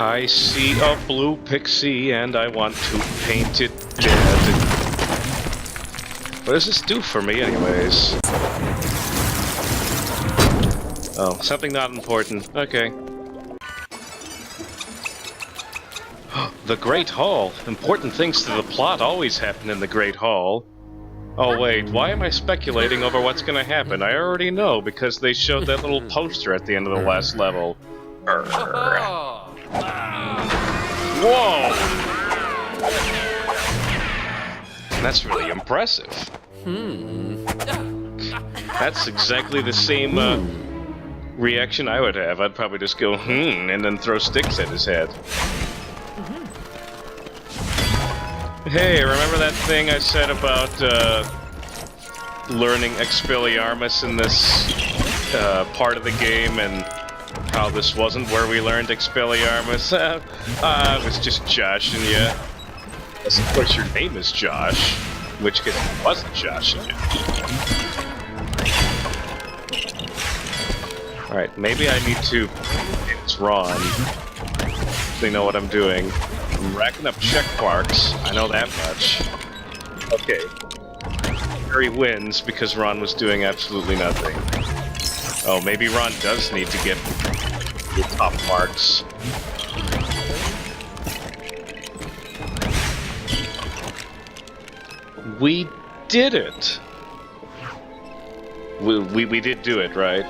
I see a blue pixie and I want to paint it dead. What does this do for me anyways? Oh, something not important. Okay. The Great Hall. Important things to the plot always happen in the Great Hall. Oh wait, why am I speculating over what's gonna happen? I already know because they showed that little poster at the end of the last level. Whoa! That's really impressive. That's exactly the same reaction I would have. I'd probably just go, and then throw sticks at his head. Hey, remember that thing I said about learning Expelliarmus in this part of the game and how this wasn't where we learned Expelliarmus? I was just joshing you. Unless, of course, your name is Josh, in which case I wasn't joshing you. Alright, maybe I need to... It's Ron. They know what I'm doing. I'm racking up check marks. I know that much. Okay. Harry wins because Ron was doing absolutely nothing. Oh, maybe Ron does need to get the top marks. We did it! We did do it, right?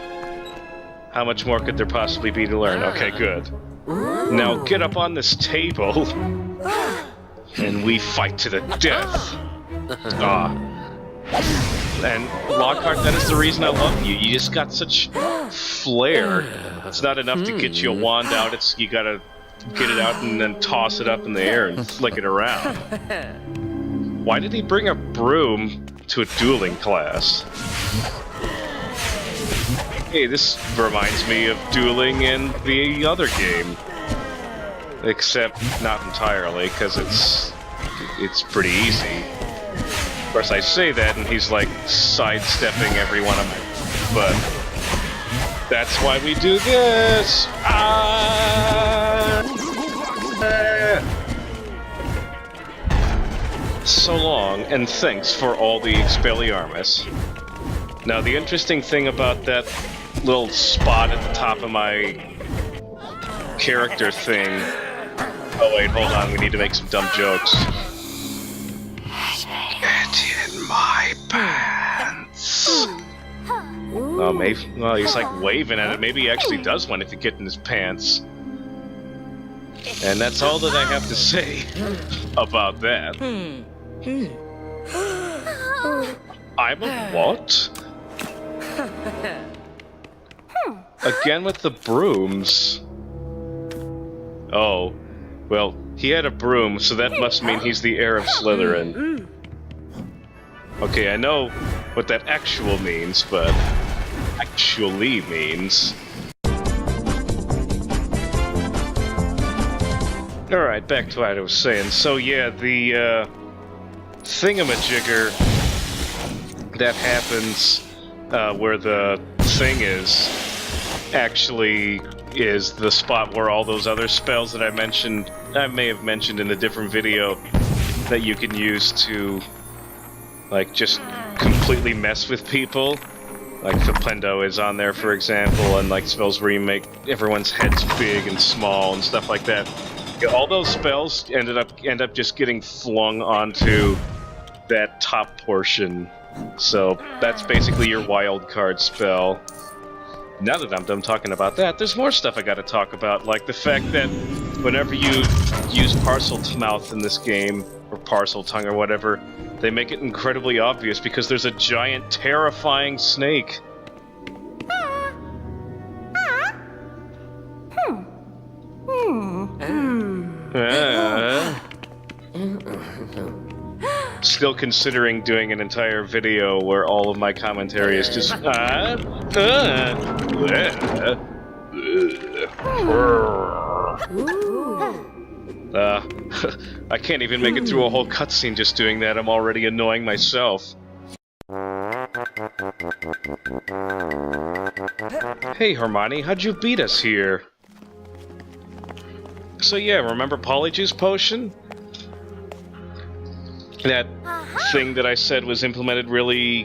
How much more could there possibly be to learn? Okay, good. Now get up on this table, and we fight to the death. And Lockhart, that is the reason I love you. You just got such flair. It's not enough to get your wand out, you gotta get it out and then toss it up in the air and flick it around. Why did he bring a broom to a dueling class? Hey, this reminds me of dueling in the other game. Except not entirely, because it's pretty easy. Of course, I say that, and he's like sidestepping every one of my... But that's why we do this! So long, and thanks for all the Expelliarmus. Now, the interesting thing about that little spot at the top of my character thing... Oh wait, hold on, we need to make some dumb jokes. Get in my pants! Oh, maybe... Well, he's like waving at it. Maybe he actually does want it to get in his pants. And that's all that I have to say about that. I'm a what? Again with the brooms. Oh. Well, he had a broom, so that must mean he's the heir of Slytherin. Okay, I know what that actual means, but... actually means... Alright, back to what I was saying. So yeah, the, thingamajigger that happens, where the thing is, actually is the spot where all those other spells that I may have mentioned in a different video, that you can use to, like, just completely mess with people. Like Flipendo is on there, for example, and like spells where you make everyone's heads big and small and stuff like that. Yeah, all those spells end up just getting flung onto that top portion. So that's basically your wild card spell. Now that I'm done talking about that, there's more stuff I gotta talk about, like the fact that whenever you use Parselmouth in this game, or Parcel Tongue or whatever, they make it incredibly obvious because there's a giant, terrifying snake. Still considering doing an entire video where all of my commentary is just I can't even make it through a whole cutscene just doing that. I'm already annoying myself. Hey Hermione, how'd you beat us here? So yeah, remember Polyjuice Potion? That thing that I said was implemented really,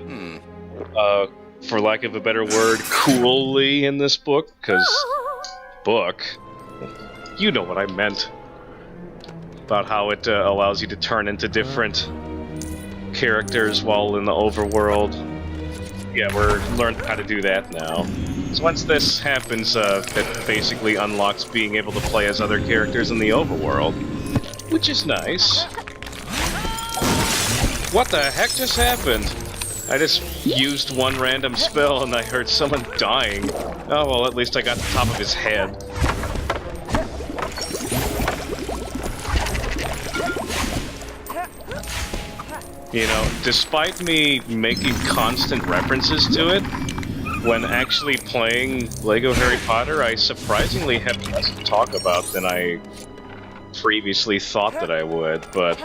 for lack of a better word, coolly in this book? Because, book? You know what I meant. About how it allows you to turn into different characters while in the overworld. Yeah, we're learning how to do that now. So once this happens, it basically unlocks being able to play as other characters in the overworld. Which is nice. What the heck just happened? I just used one random spell and I heard someone dying. Oh well, at least I got the top of his head. You know, despite me making constant references to it, when actually playing LEGO Harry Potter, I surprisingly have less to talk about than I previously thought that I would, but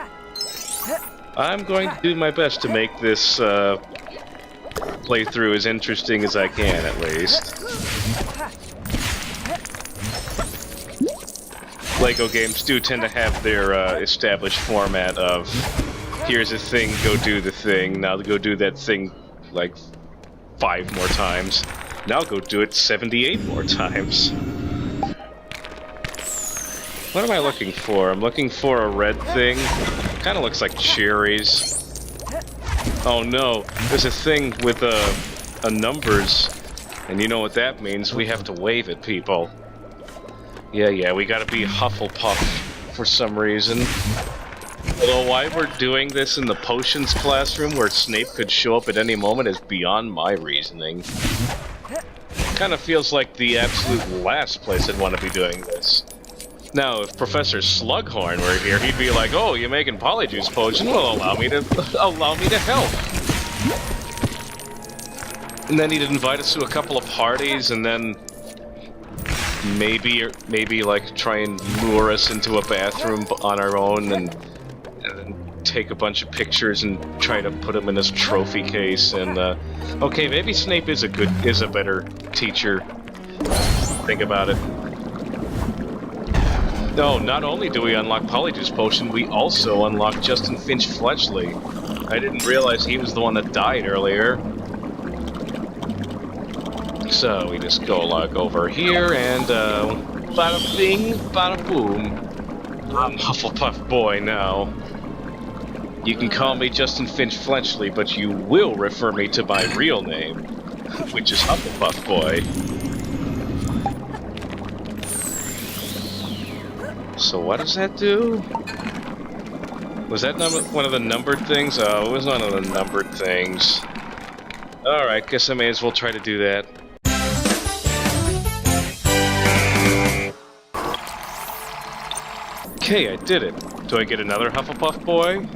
I'm going to do my best to make this playthrough as interesting as I can, at least. LEGO games do tend to have their established format of here's a thing, go do the thing, now go do that thing like 5 more times. Now go do it 78 more times. What am I looking for? I'm looking for a red thing. Kinda looks like cherries. Oh no, there's a thing with a numbers, and you know what that means, we have to wave at people. Yeah, we gotta be Hufflepuff for some reason. Although why we're doing this in the potions classroom where Snape could show up at any moment is beyond my reasoning. Kinda feels like the absolute last place I'd want to be doing this. Now, if Professor Slughorn were here, he'd be like, "Oh, you're making Polyjuice Potion? Well, allow me to help." And then he'd invite us to a couple of parties, and then maybe like try and lure us into a bathroom on our own, and then take a bunch of pictures and try to put them in this trophy case. And okay, maybe Snape is a better teacher. Think about it. No, not only do we unlock Polyjuice Potion, we also unlock Justin Finch Fletchley. I didn't realize he was the one that died earlier. So we just go like over here and bada bing, bada boom. I'm Hufflepuff boy now. You can call me Justin Finch Fletchley, but you will refer me to my real name, which is Hufflepuff boy. So what does that do? Was that one of the numbered things? Oh, it was one of the numbered things. Alright, guess I may as well try to do that. Okay, I did it. Do I get another Hufflepuff boy?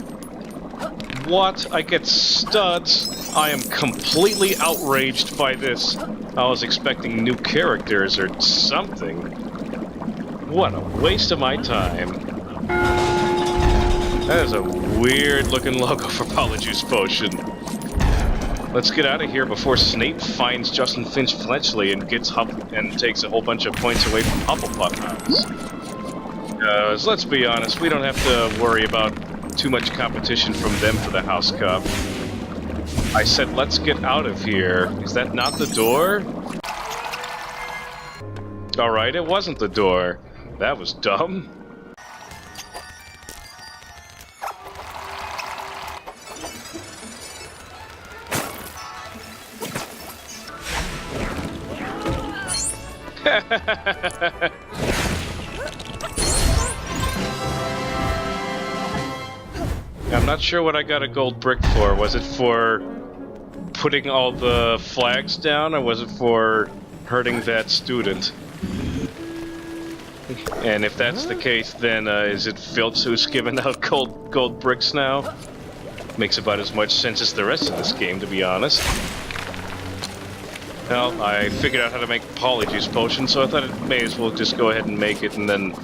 What? I get studs? I am completely outraged by this. I was expecting new characters or something. What a waste of my time. That is a weird looking logo for Polyjuice Potion. Let's get out of here before Snape finds Justin Finch Fletchley and takes a whole bunch of points away from Hufflepuff House. Let's be honest, we don't have to worry about too much competition from them for the House Cup. I said let's get out of here. Is that not the door? Alright, it wasn't the door. That was dumb. I'm not sure what I got a gold brick for. Was it for putting all the flags down, or was it for hurting that student? And if that's the case, then is it Filch who's giving out gold bricks now? Makes about as much sense as the rest of this game, to be honest. Well, I figured out how to make Polyjuice Potion, so I thought it may as well just go ahead and make it and then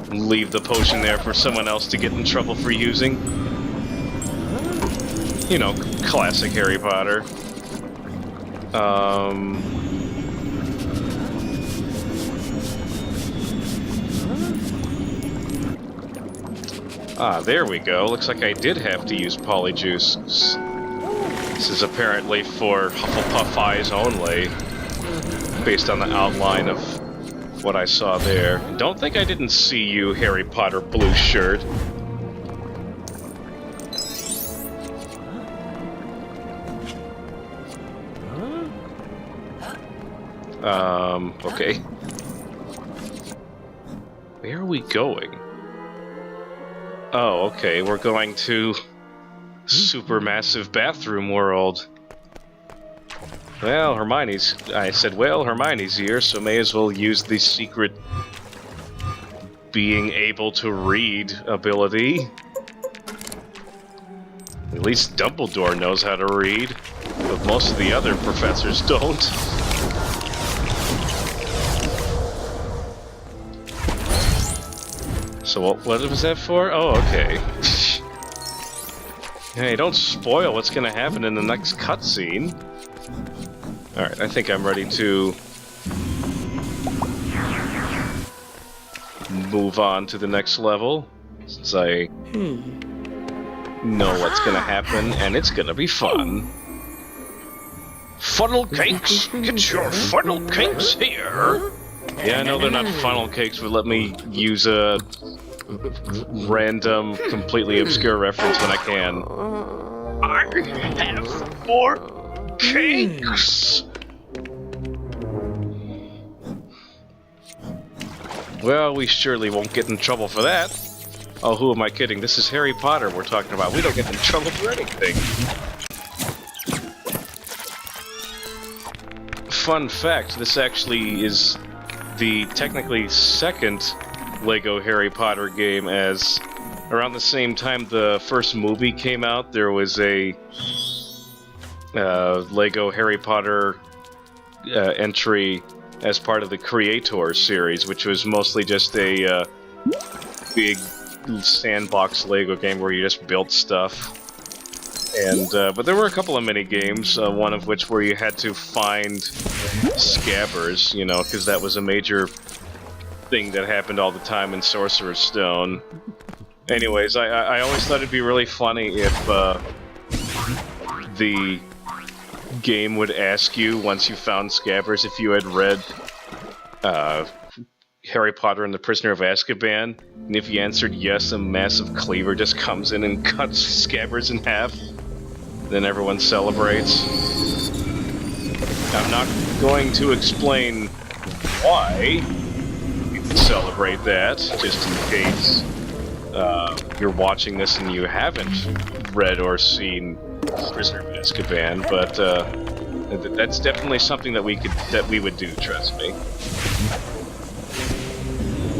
leave the potion there for someone else to get in trouble for using. You know, classic Harry Potter. Ah, there we go. Looks like I did have to use Polyjuice. This is apparently for Hufflepuff eyes only, based on the outline of what I saw there. Don't think I didn't see you, Harry Potter blue shirt. Okay. Where are we going? Oh, okay, we're going to Supermassive Bathroom World. Well, Hermione's here, so may as well use the secret being able to read ability. At least Dumbledore knows how to read, but most of the other professors don't. So what was that for? Oh, okay. Hey, don't spoil what's gonna happen in the next cutscene. Alright, I think I'm ready to move on to the next level, since I know what's gonna happen, and it's gonna be fun. Funnel cakes? Get your funnel cakes here! Yeah, I know they're not funnel cakes, but let me use a random, completely obscure reference when I can. I have more cakes! Well, we surely won't get in trouble for that. Oh, who am I kidding? This is Harry Potter we're talking about. We don't get in trouble for anything. Fun fact, this actually is the technically second LEGO Harry Potter game, as around the same time the first movie came out, there was a LEGO Harry Potter entry as part of the Creator series, which was mostly just a big sandbox LEGO game where you just built stuff. And but there were a couple of mini games, one of which where you had to find scabbers, you know, because that was a major thing that happened all the time in Sorcerer's Stone. Anyways, I always thought it'd be really funny if the game would ask you, once you found scabbers, if you had read Harry Potter and the Prisoner of Azkaban, and if you answered yes, a massive cleaver just comes in and cuts scabbers in half. Then everyone celebrates. I'm not going to explain why you can celebrate that, just in case you're watching this and you haven't read or seen Prisoner of Azkaban, but that's definitely something that we would do, trust me.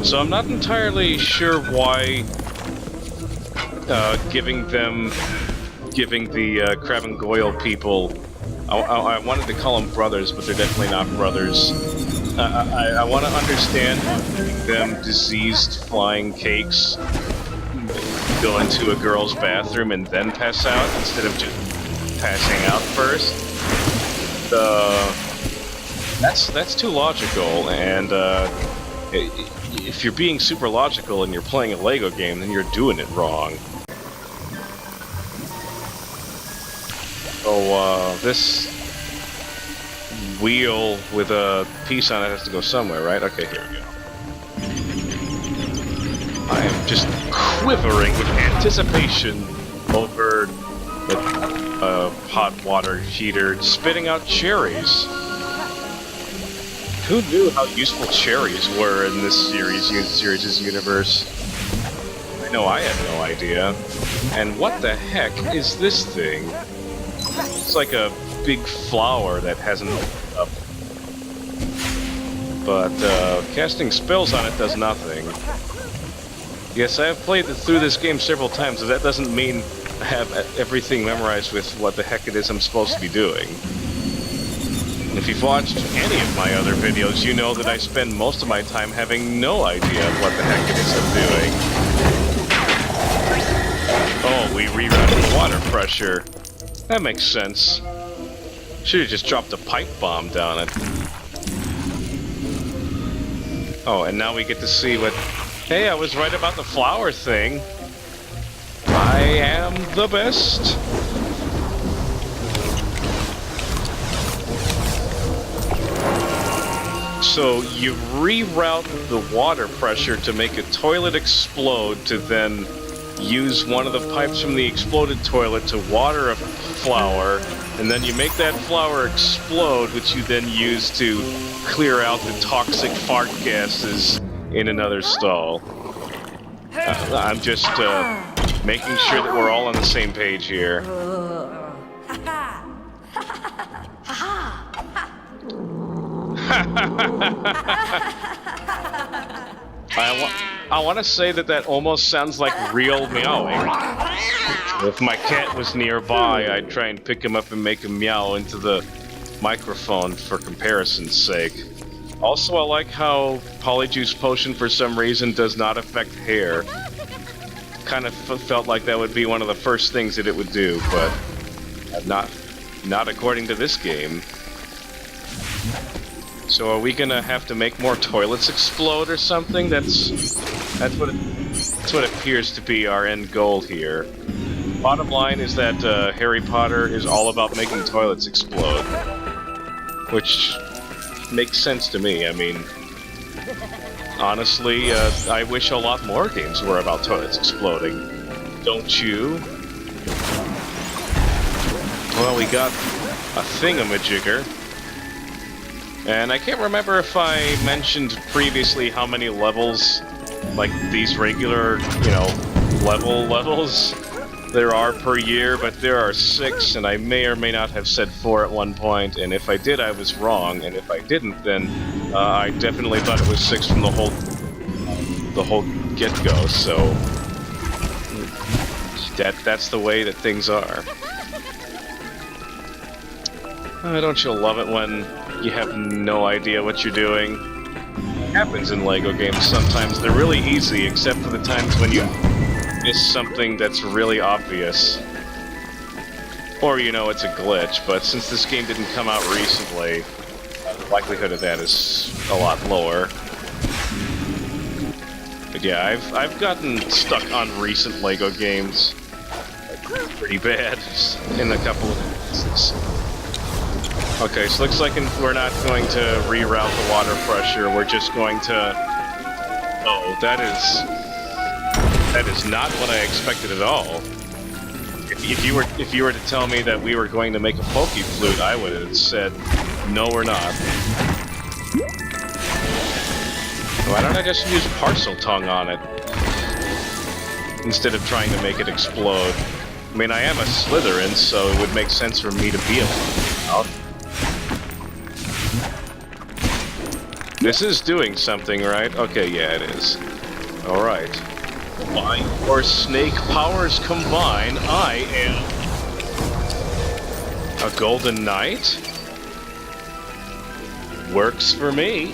So I'm not entirely sure why giving the Crab and Goyle people, I wanted to call them brothers, but they're definitely not brothers. I want to understand giving them diseased flying cakes, go into a girl's bathroom and then pass out instead of just passing out first. That's too logical, and if you're being super logical and you're playing a LEGO game, then you're doing it wrong. So, this wheel with a piece on it has to go somewhere, right? Okay, here we go. I am just quivering with anticipation over the hot water heater spitting out cherries. Who knew how useful cherries were in this series' universe? I know I had no idea. And what the heck is this thing? It's like a big flower that hasn't opened up. But casting spells on it does nothing. Yes, I have played through this game several times, but that doesn't mean I have everything memorized with what the heck it is I'm supposed to be doing. If you've watched any of my other videos, you know that I spend most of my time having no idea what the heck it is I'm doing. Oh, we rerun with water pressure. That makes sense. Should've just dropped a pipe bomb down it. Oh, and now we get to see what... Hey, I was right about the flower thing. I am the best. So you reroute the water pressure to make a toilet explode to then use one of the pipes from the exploded toilet to water a flower, and then you make that flower explode, which you then use to clear out the toxic fart gases in another stall. I'm just making sure that we're all on the same page here. I want to say that almost sounds like real meowing. If my cat was nearby, I'd try and pick him up and make him meow into the microphone for comparison's sake. Also, I like how Polyjuice Potion for some reason does not affect hair. Kind of felt like that would be one of the first things that it would do, but not according to this game. So are we gonna have to make more toilets explode or something? That's what it appears to be our end goal here. Bottom line is that Harry Potter is all about making toilets explode, which makes sense to me. I mean, honestly, I wish a lot more games were about toilets exploding. Don't you? Well, we got a thingamajigger. And I can't remember if I mentioned previously how many levels, like these regular, levels there are per year, but there are 6, and I may or may not have said 4 at one point, and if I did, I was wrong, and if I didn't, then I definitely thought it was 6 from the whole get-go, so that's the way that things are. Don't you love it when you have no idea what you're doing? It happens in LEGO games sometimes. They're really easy, except for the times when you miss something that's really obvious. Or it's a glitch, but since this game didn't come out recently, the likelihood of that is a lot lower. But yeah, I've gotten stuck on recent LEGO games pretty bad in a couple of instances. Okay, so looks like we're not going to reroute the water pressure. We're just going to... Oh, that is not what I expected at all. If you were to tell me that we were going to make a Poke Flute, I would have said, no, we're not. Why don't I just use Parcel Tongue on it instead of trying to make it explode? I mean, I am a Slytherin, so it would make sense for me to be a... This is doing something, right? Okay, yeah, it is. Alright. By your snake powers combine, I am... a Golden Knight? Works for me.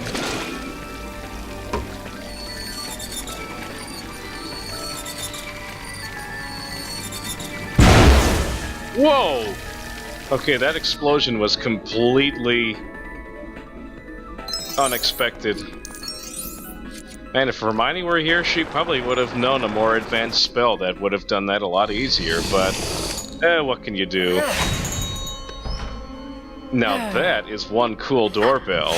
Whoa! Okay, that explosion was completely... unexpected. Man, if Hermione were here, she probably would have known a more advanced spell that would have done that a lot easier, but... what can you do? Now that is one cool doorbell.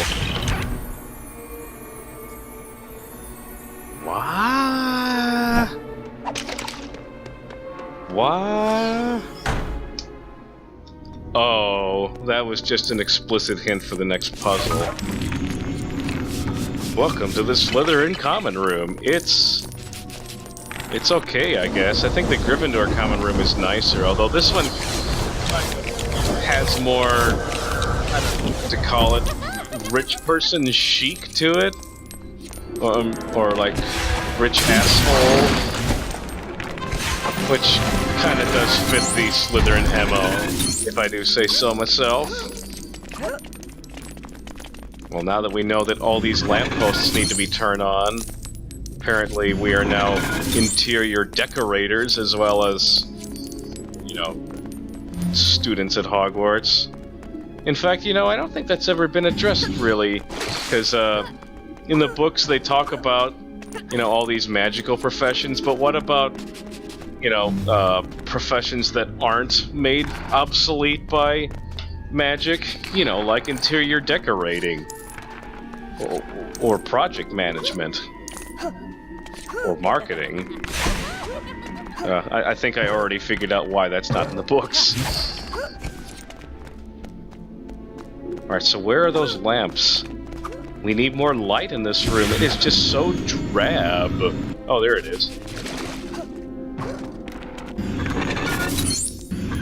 What? What? Oh, that was just an explicit hint for the next puzzle. Welcome to the Slytherin common room. It's okay, I guess. I think the Gryffindor common room is nicer, although this one has more, I don't know what to call it, rich person chic to it, or like rich asshole, which kind of does fit the Slytherin MO, if I do say so myself. Well, now that we know that all these lampposts need to be turned on, apparently we are now interior decorators as well as, students at Hogwarts. In fact, I don't think that's ever been addressed, really, because in the books they talk about, all these magical professions, but what about professions that aren't made obsolete by magic, like interior decorating, or project management, or marketing. I think I already figured out why that's not in the books. Alright, so where are those lamps? We need more light in this room. It is just so drab. Oh, there it is.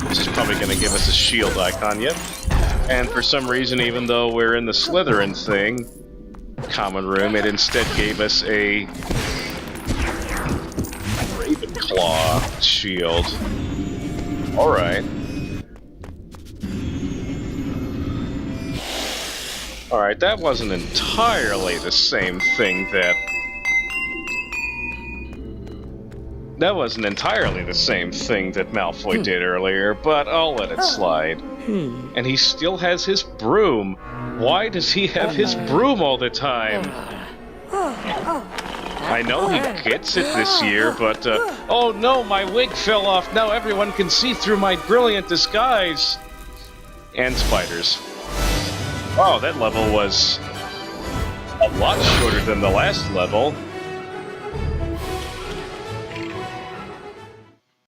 This is probably going to give us a shield icon, yep. And for some reason, even though we're in the Slytherin thing, common room, it instead gave us a Ravenclaw shield. Alright. Alright, that wasn't entirely the same thing that... That wasn't entirely the same thing that Malfoy did earlier, but I'll let it slide. And he still has his broom. Why does he have his broom all the time? I know he gets it this year, but... oh no, my wig fell off! Now everyone can see through my brilliant disguise! And spiders. Oh, that level was a lot shorter than the last level.